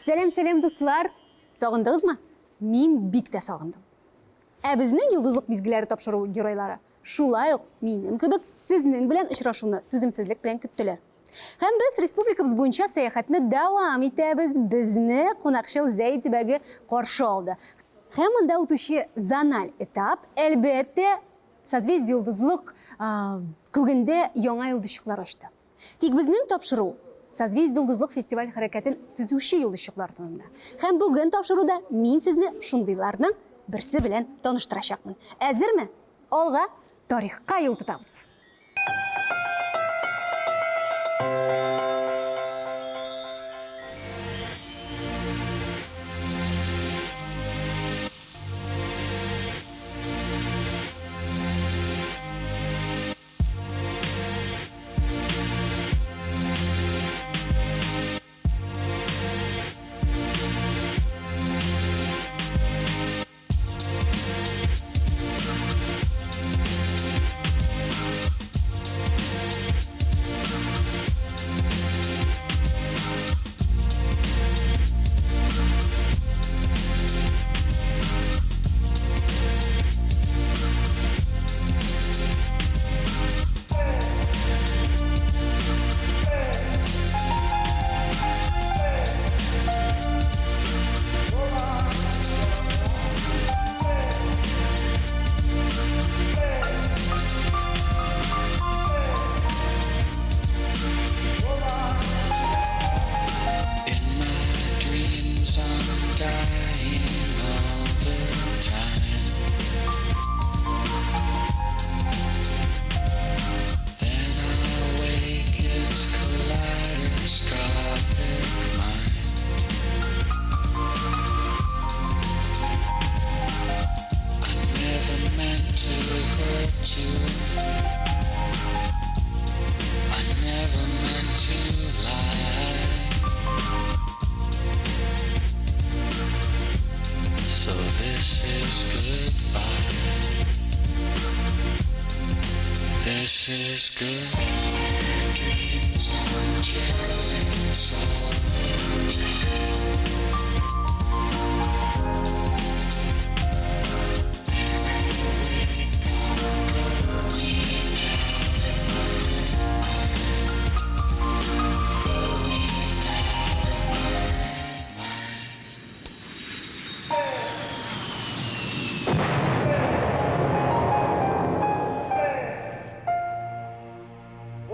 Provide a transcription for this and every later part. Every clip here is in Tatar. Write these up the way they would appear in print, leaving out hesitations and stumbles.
Сәлем дуслар. Сағындыңыз ма? Мен бик тә сағындым. Біздің йылдызлық мезгілері тапшыру геройлары шулай ук минем кебек сезнең белән очрашуны түземсезлек белән көттеләр. Һәм без республикабыз буенча сәяхәтне дәвам итәбез. Безне Кунакчыл Зәй төбәге каршы алды. Һәм монда үтүче зональ этап, әлбәттә, созвездие йылдызлык күгендә яңа йылдызчыклар ачты. Тик безнең тапшыру созвездие йылдызлык фестиваль хәрәкәтен төзүче йылдызчыклар турында. Һәм бүген тапшыруда мин сезне шундыйларның берсе белән таныштырачакмын. Әзерме? Алга тарихка юл тотабыз.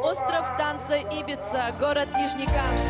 Остров танца Ибица, город Нижнекамск.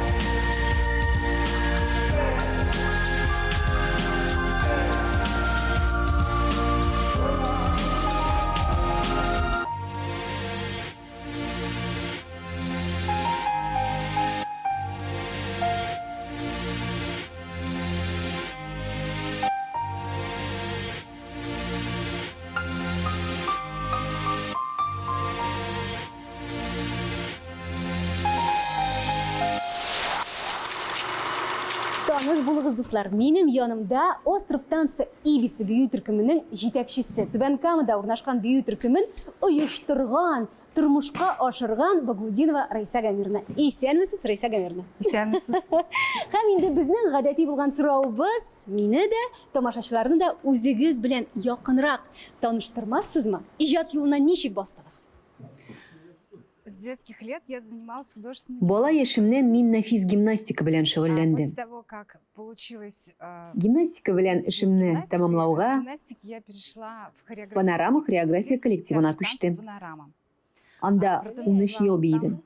Таныш булыгыз, дуслар. Минем янымда остров танца Ибица бию төркеменең җитәкчесе, Түбән Камада урнашкан бию төркемен оештырган, тормышка ашырган Багудинова Раиса Гамировна. Исәнмесез, Раиса Гамировна? Исәнмесез. Һәм инде безнең гадәти булган сораубыз, мине дә, тамашачыларны да үзегез белән якынрак таныштырмассызмы? Иҗат юлына ничек бастыгыз? С детских лет я занималась художественной Бала яшемнән мин нәфис гимнастика белән шөгыльләндем. После того, как получилось Гимнастика белән эшемне тәмамлауга гимнастики, я перешла в хореографию. Панорама хореография коллективына күчтем. Анда 13 ел бейдем.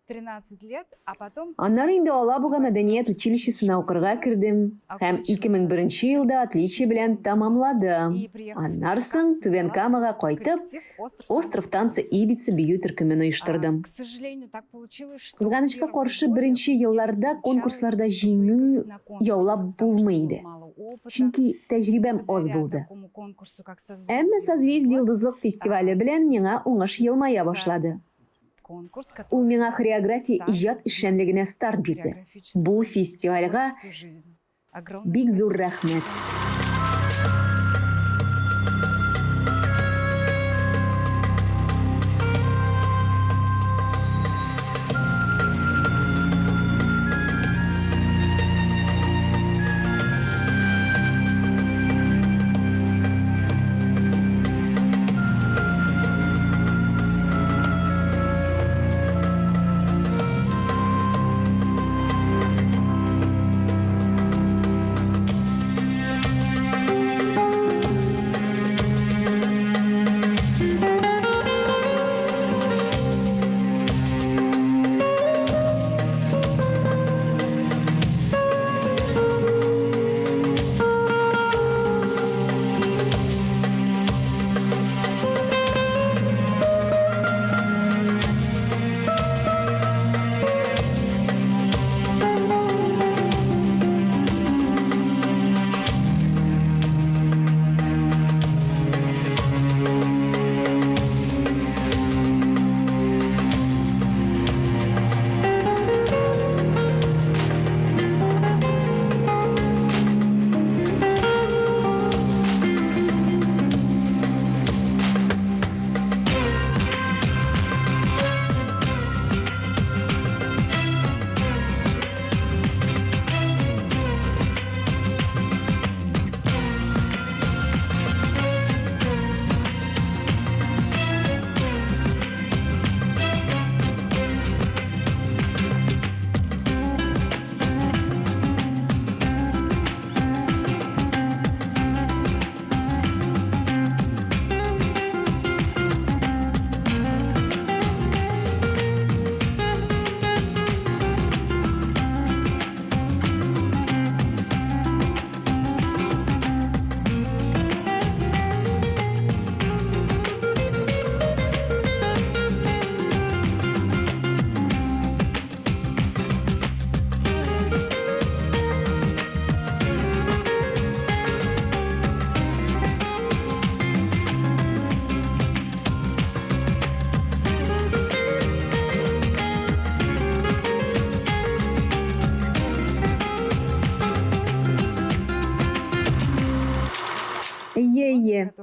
13 лет, а потом... Аннары инде Алабуга мәдәният училищесына укырга кирдем һәм 2001 елда отличие белән тамамладым. Аннары соң Түбән Камага кайтып, остров танца Ибица бию төркемен оештырдым. К сожалению, так получилось, что... Кызганычка каршы беренче елларда конкурсларда җиңү яулап булмый иде. Чөнки тәҗрибәм аз булды. Әмма созвездие йылдызлык фестивале белән миңа уңыш елмая башлады. Ул миңа хореография иҗат эшчәнлегенә старт бирде. Бу фестивальгә бик зур рәхмәт.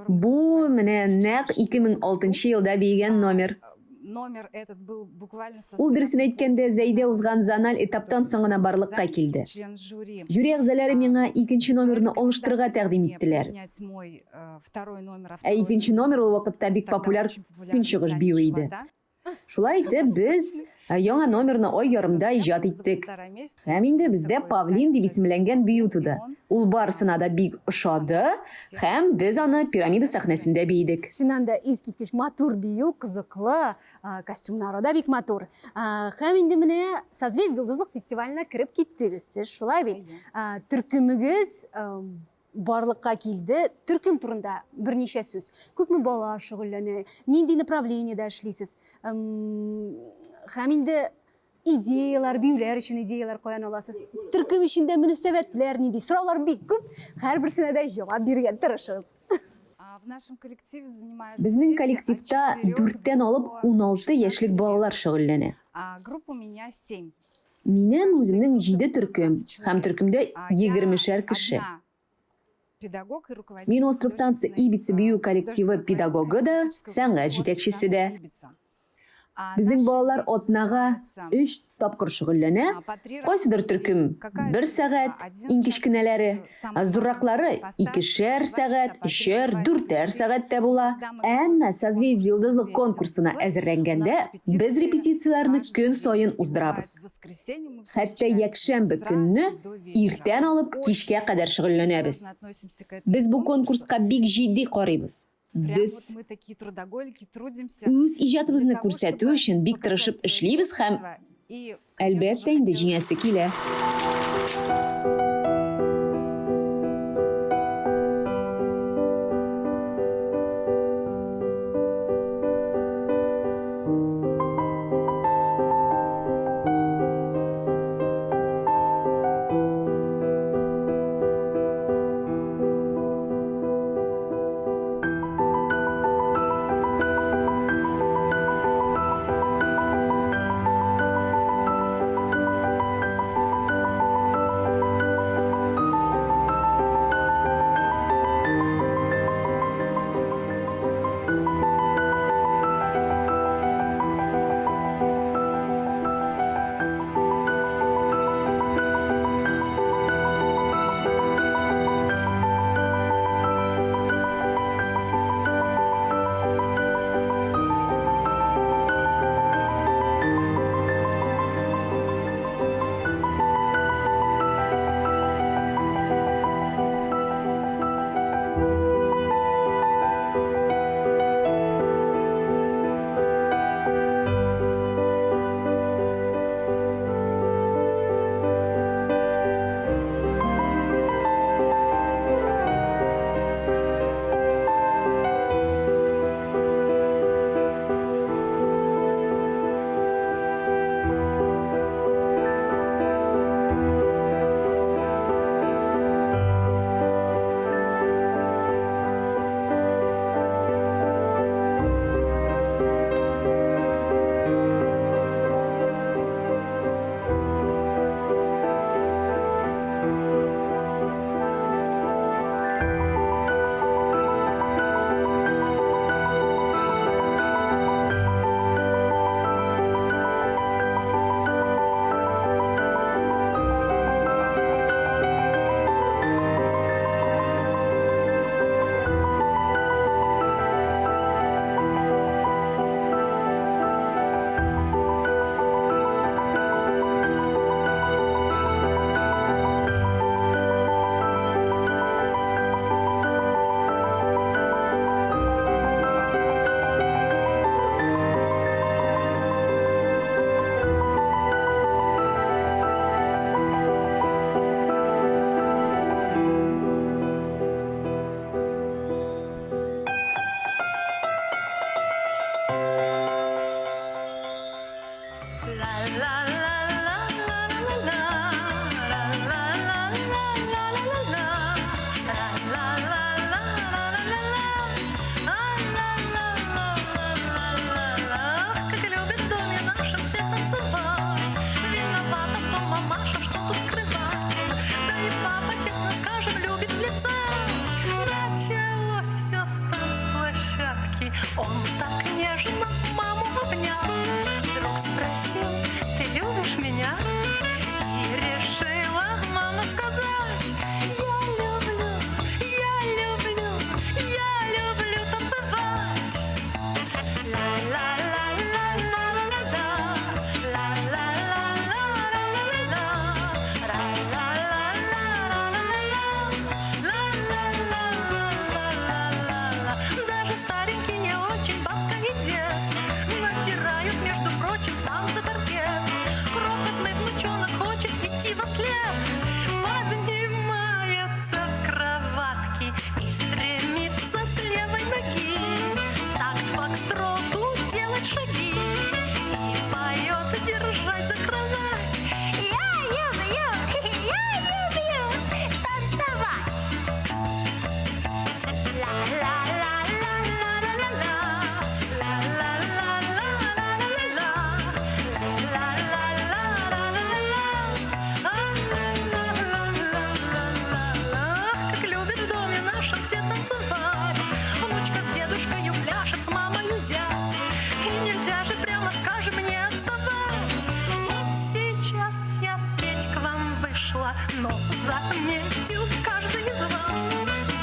Бу менә нәкъ 2006 елда бейген номер. Номер этот был буквально Ул дөресен әйткәндә, Зәйдә узган зональ этаптан соң гына барлыкка килде. член жюри. Жюри әгъзалары миңа икенче номерны алыштырырга тәкъдим иттеләр. Второй номер. Ә икенче номер ул вакытта бик популяр көнчыгыш бию иде. Шулай итеп, без яңа номерны ай ярымда иҗат иттек. Һәм инде бездә Павлин дип исемләнгән бию туды. Ул барысына да бик ошады, һәм без аны пирамида сәхнәсендә бийдек. Шуннан да искиткеч матур бию, кызыклы, костюмнары да бик матур. Һәм инде менә Созвездие йолдызлык фестиваленә кирип киттегез. Сез шулай бит. Төркемегез барлыкка килде. Төркем турында берничә сүз. Күпме бала шөгыльләнә? Нинди направлениедә эшлисез? Һәм инде идеялар, биюләр өчен идеялар каян аласыз? Төркем эчендә мөнәсәбәтләр нинди? Сораулар бик күп. Һәрберсенә дә җавап бирергә тырышыгыз. Безнең коллективта 4тән алып 16 яшьлек балалар шөгыльләнә. Группа у меня 7. Минем үземнең 7 төркем, һәм төркемдә 20шәр кеше. Педагог и руководитель. Мин Остров танцы Ибица бию коллективы педагогы да, сәнгать җитәкчесе дә. Безнең балалар атнага 3 тапкыр шөгыльләнә. Кайсыдыр төркем 1 сәгать, иң кечкенәләре, зурраклары 2шәр сәгать, 3-4 сәгатьтә була. Әмма Созвездие йолдызлык конкурсына әзерләнгәндә без репетицияләрне көн саен уздырабыз. Хәтта якшәмбе көнне иртән алып кичкә кадәр шөгыльләнәбез. Без бу конкурска бик җитди карыйбыз. Без үз иҗатыбызны күрсәтү өчен бик тырышып эшлибез һәм әлбәттә инде җиңәсе килә. Честно скажем, любит плясать. Началось все с тобой. заметил каждый из вас.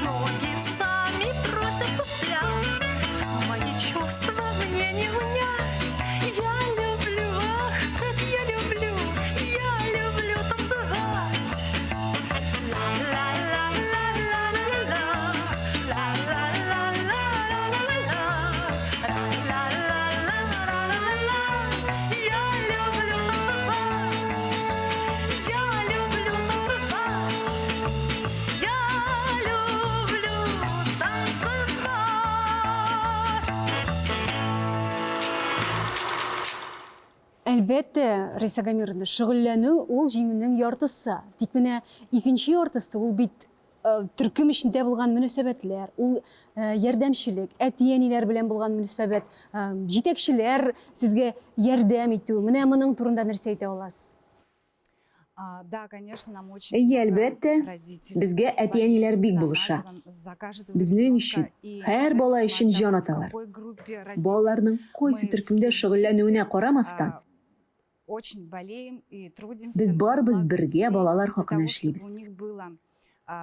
Ноги сами просятся в пляс, мои чувства мне не унять. Я люблю, ах, как я люблю танцевать. Әлбәттә, Райса Гамировна, шөгыльләнү ул җиңүнең яртысы. Тик менә икенче яртысы ул бит төркем эчендә булган мөнәсәбәтләр, ул ярдәмчелек, әти-әниләр белән булган мөнәсәбәт, җитәкчеләр сезгә ярдәм итү. Менә моның турында нәрсә әйтә аласыз? Да, конечно, нам очень Әйе, много әлбәттә, родителей безгә әти-әниләр бик за булыша. нас, за каждого Безнең ребенка. өчен И һәр бала өчен несмотря җан в аталар. какой группе родителей, Балаларның кайсы мы төркемдә все шөгыльләнүенә вместе, карамастан, очень болеем и трудимся без барыбыз много бергә детей балалар для хакына того, чтобы эшлибез. у них было,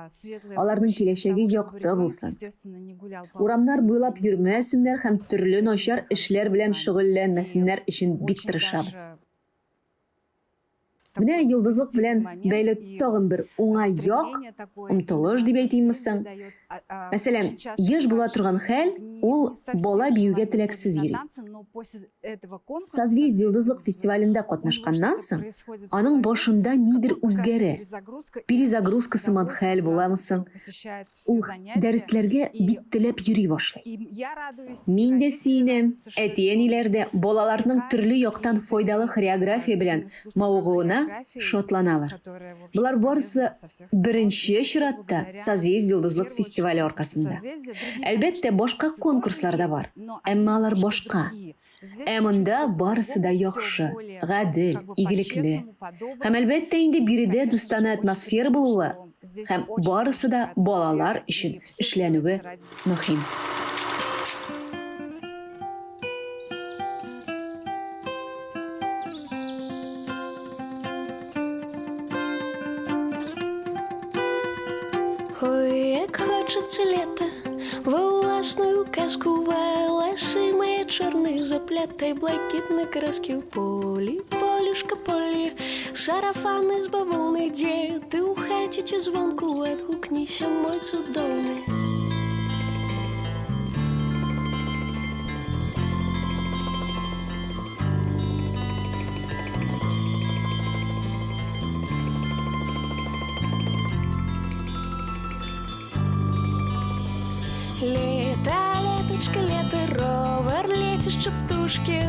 светлое Аларның будущее, для киләчәге того, чтобы якты ребенок, булсын. естественно, не гулял по Урамнар улицам, буйлап не занимался йөрмәсеннәр һәм төрле начар хорошим эшләр белән образованием. шөгыльләнмәсеннәр И өчен бик очень тырышабыз. даже Менә такой йолдызлык белән момент бәйле и тагын бер уңай як, стремление такое омтылыш именно дип әйтимме созвездие соң? дает, Мәсәлән, очень часто еш була бывает, торган что хәл, не ул совсем бала биюгә желание теләксез ходить йөри. на танцы, но после этого конкурса Созвездие йолдызлык созвездия фестивалендә у него катнашканнан что-то соң, происходит в аның голове, башында нидер какая-то үзгәрә. перезагрузка, и Перезагрузка с сыман хәл удовольствием буламы с радостью соң? посещает все Ул занятия. дәресләргә И бик теләп йөри башлый. И я радуюсь, Мин дә родители сөенәм, радуются, что әти-әниләр дә балаларның төрле яктан файдалы хореография белән мавыгуына шатланалар. которая, в общем, Булар барысы полезна со всех сторон. беренче И чиратта благодаря, Созвездие йолдызлык в первую фестивале очередь, аркасында. созвездия, другие, Әлбәттә, конечно, башка конкурсы конкурслар да тоже бар, есть, но әмма они алар немножко башка. другие. Здесь Ә монда очень всё барысы да по-другому, яхшы, всё более, гадел, как бы игелекле. по-честному, по-доброму. Һәм әлбәттә инде биредә Конечно же, дустана очень атмосфера приятно, булуы что здесь һәм очень барысы да дружеская балалар атмосфера, өчен и всё эшләнүе делается ради мөһим. Ой, як хочеться літа, во власну казку волоси мої чорні заплетай, блакитні краски в полі, полюшка полі, сарафани з бавовни, де ти у хаті чи дзвонку, відгукнися, мой чудовний. Лето, леточка, лето, ровер, летящі птушки,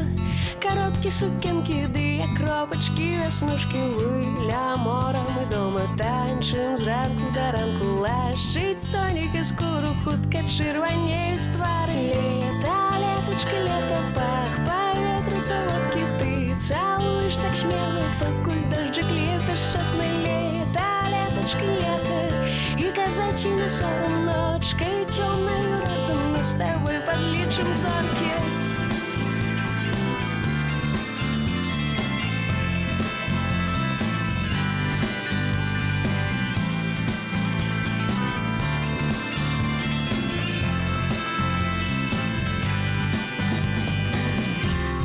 короткі сукенки, де кропочки, веснушки, виля мора, ми дома танчим зранку до ранку, лащить соніки скуру, хутка червоніють ствари. Лето, леточка, лето, пах, повітря солодкий, ти цілуєш так сміло, покуль дождик лє піщотне. Лето, леточка, лето, и казачий не сором, ночкой темною разом мы с тобой подлечим зорки.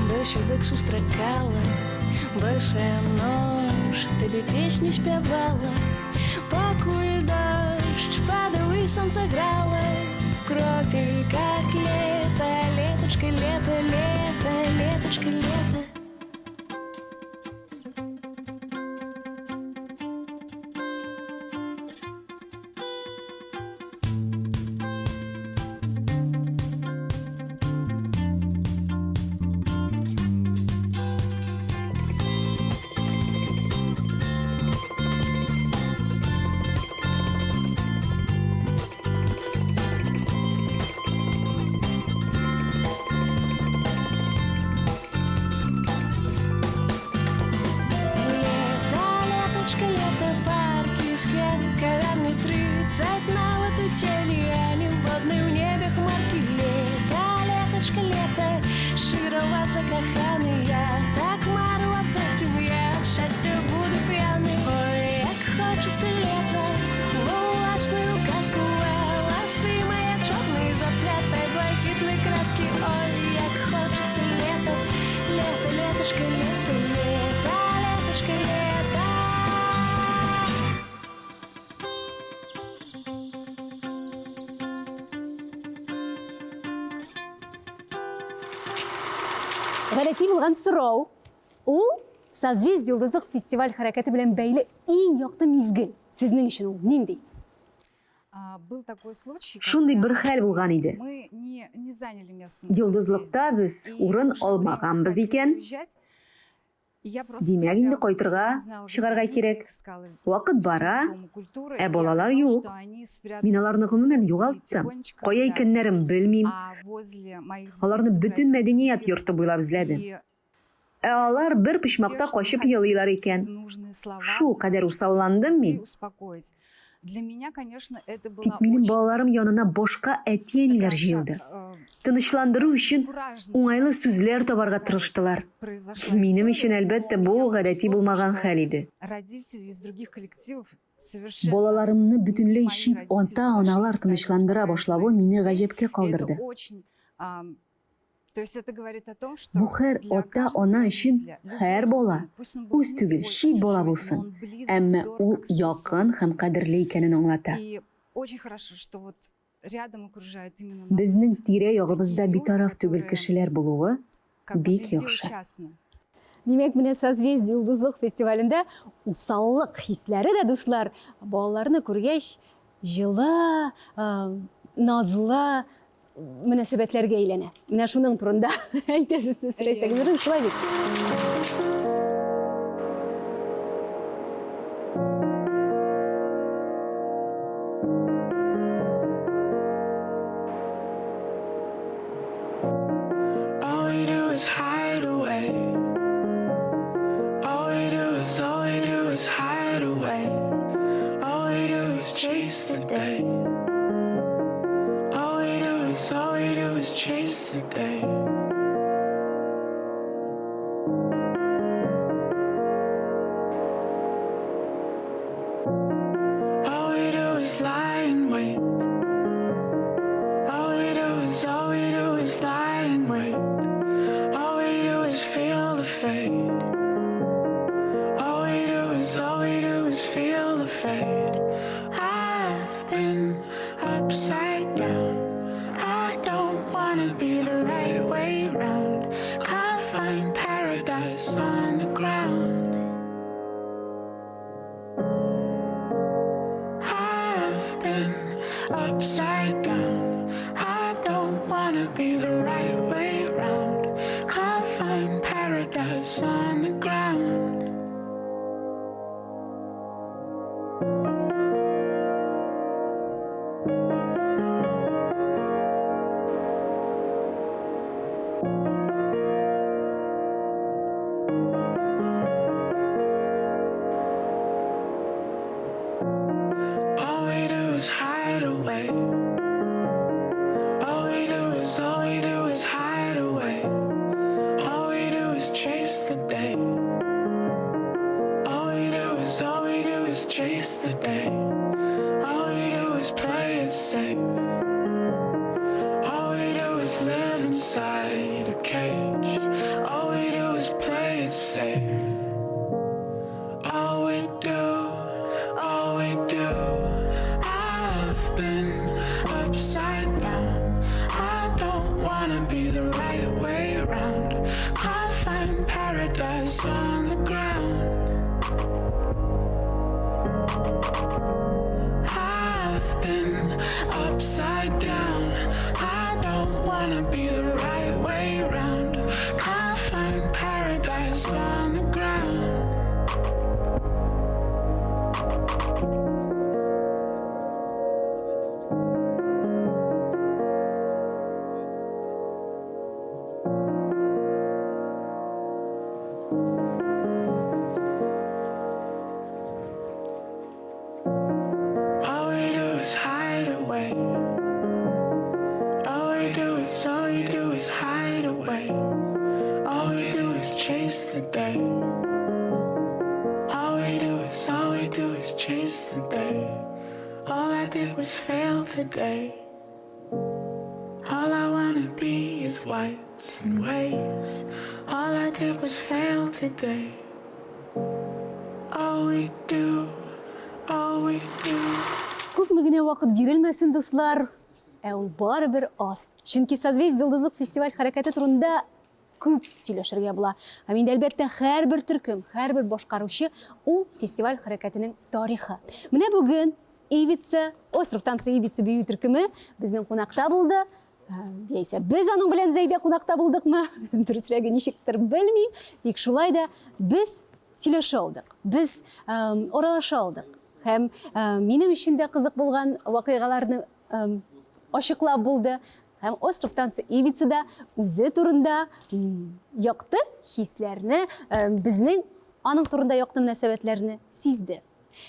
Досюдок сустракала, босая нож, тебе песню спявала. Покуль дождь падал и солнце грало, в кропельках лето, леточка, лето, лето, леточка, лето. На летучелі, ані водний в небі хмарки. Лето, леточка, лето, широва закоханий я, так марила потім я, щастя буду п'яний. Ой, як хочеться лето, Гадәти булган сорау. Ул созвездие йолдызлык фестиваль хәрәкәте белән бәйле иң якты мизгел. Сезнең өчен ул нинди? Был такой случай, Шундый когда бер хәл булган иде. мы не заняли место. Йолдызлыкта без урын алмаганбыз икән. Димәк, инде кайтырга, чыгарга кирәк. Вакыт бара, балалар юк. Мин аларны гомумән югалттым. Кая икәннәрен белмим. Аларны бөтен мәдәният йорты буйлап эзләдем. Алар бер почмакта качып елыйлар икән. Шул кадәр усалландым мин. Тик минем балаларым янына башка әти-әниләр җыелды. Тынычландыру өчен уңайлы сүзләр табарга тырыштылар. Минем өчен әлбәттә бу гадәти булмаган хәл иде. Балаларымны бөтенләй чит ата-аналар тынычландыра башлавы мине гаҗәпкә калдырды. Бу һәр ата-ана өчен һәр бала үз түгел чит бала булсын, әмма ул якын һәм кадерле икәнен аңлата. Безнең тирә-ягыбызда битараф түгел кешеләр булуы бик яхшы. Димәк, менә созвездие йолдызлык фестивалендә усаллык хисләре дә, дуслар, балаларны күргәч, җылы, назлы мөнәсәбәтләргә әйләнә. Менә шуның турында әйтәсез, сөйләсәгез, шулай бит. Hide away. All we do is hide away. All we do is chase the day. All we do is chase the day. All we do is lie in wait. All we do is lie in wait. Feel the fade. All we do is feel the fade. I've been upside down. I don't wanna be the right way round. Can't find paradise on the ground. I've been upside down. I don't wanna be the right way round. Can't find paradise on the ground. All we do is hide away. All we do is hide away. Chase the day. All we do is chase the day. All we do is play it safe. All we do is live inside a cage. All we do is play it safe. All we do. I've been upside down. I don't wanna be the right way around. Can't find paradise on the ground. I've been upside down. I don't wanna be the right way around. Can't find paradise on the ground. Chase the day. All we do is chase the day. All I did was fail today. All I wanna be is whites and waves. All I did was fail today. All we do. Күпме генә вакыт бирелмәсен, дуслар, ул барыбер аз. Чөнки созвездие йолдызлык фестиваль хәрәкәте турында күп сөйләшергә була. Һәм инде әлбәттә һәрбер төркем, һәрбер башкаручы ул фестиваль хәрәкәтенең тарихы. Менә бүген Ибица, остров танцы Ибица бию төркеме безнең кунакта булды. Яисә без аның белән Зәйдә кунакта булдыкмы? Дөресрәге ничектер белмим. Тик шулай да без сөйләшә алдык. Без аралаша алдык. Һәм минем өчен дә кызык булган вакыйгаларны ачыклап булды. Һәм остров танцы Ибицада үзе турында якты хисләрне, безнең аның турында якты мөнәсәбәтләрне сизде.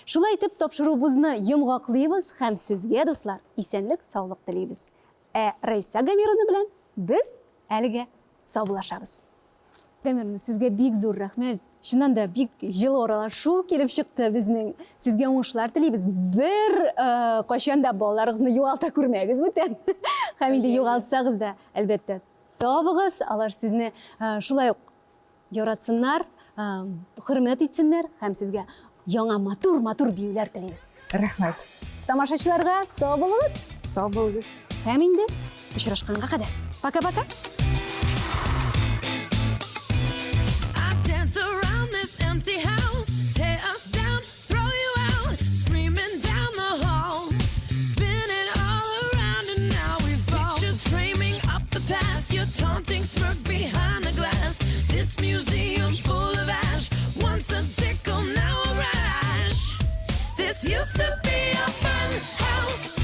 Шулай итеп тапшыруыбызны йомгаклыйбыз һәм сезгә, дуслар, исәнлек, саулык телибез. Рәйсә Гамировна белән без әлегә саубуллашабыз. Гамировна, сезгә бик зур рәхмәт. Чыннан да бик җылы аралашу килеп чыкты безнең. Сезгә уңышлар телибез. Бер кайчан да балаларыгызны югалта күрмәгез бүтән. Һәм инде югалтсагыз да, әлбәттә, табыгыз. Алар сезне шулай ук яратсыннар, хөрмәт итсеннәр һәм сезгә яңа матур биюләр телибез. Рәхмәт. Тамашачыларга сау булыгыз. Сау булыгыз. Һәм инде очрашканга кадәр. Пока-пока. I dance around this empty house, tear us down, throw you out, screaming down the halls, spinning all around and now we fall. Pictures framing up the past, your taunting smirk behind the glass. This museum full of ash, once a tickle, now a rash. This used to be a fun house,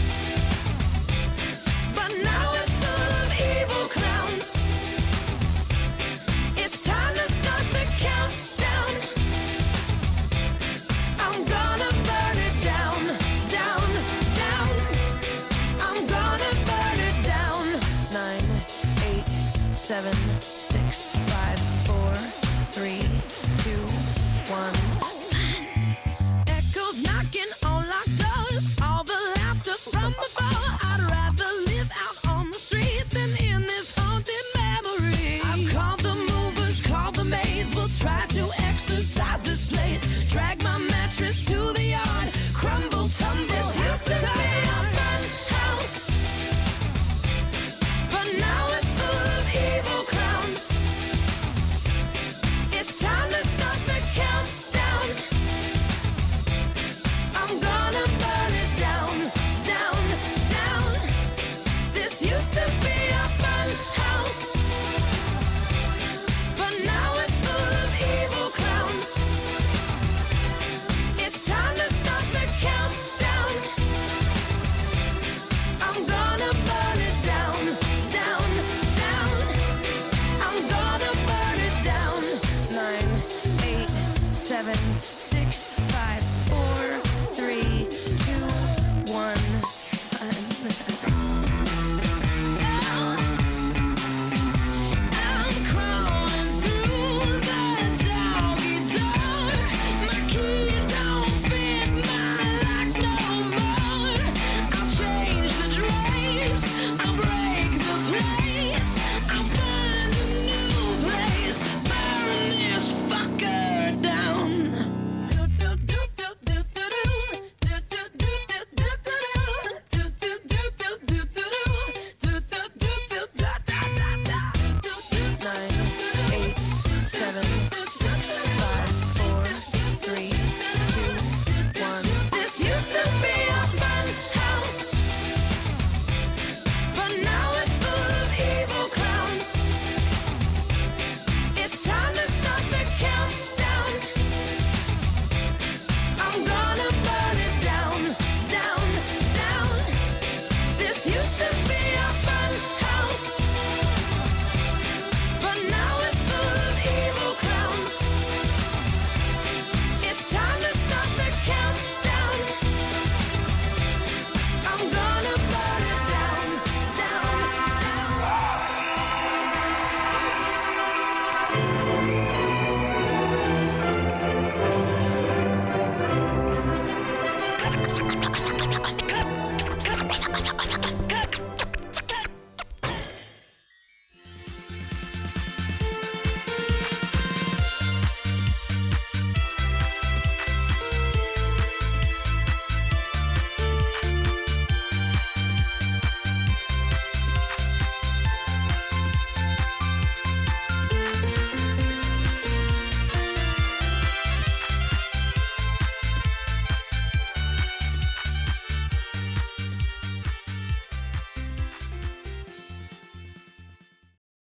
but now it's full of evil clowns. It's time to start the countdown. I'm gonna burn it down, down, down. I'm gonna burn it down. 9, 8, 7, 6, 5, 4, 3, 2, 1. Echoes knocking on locked doors, all the laughter from before. I'd rather live out on the street than in this haunted memory. I've called the movers, called the maids. We'll try to exercise this place. Drag my mattress to the yard, crumble, tumble. This used to be a fun house, but now it's full of evil clowns. It's time to start the countdown. I'm gonna burn it down, down, down. This used to be a fun house, but now it's full of evil clowns. It's time to start the countdown. I'm gonna burn it down, down, down. I'm gonna burn it down. 9, 8, 7, 6, 5, 4,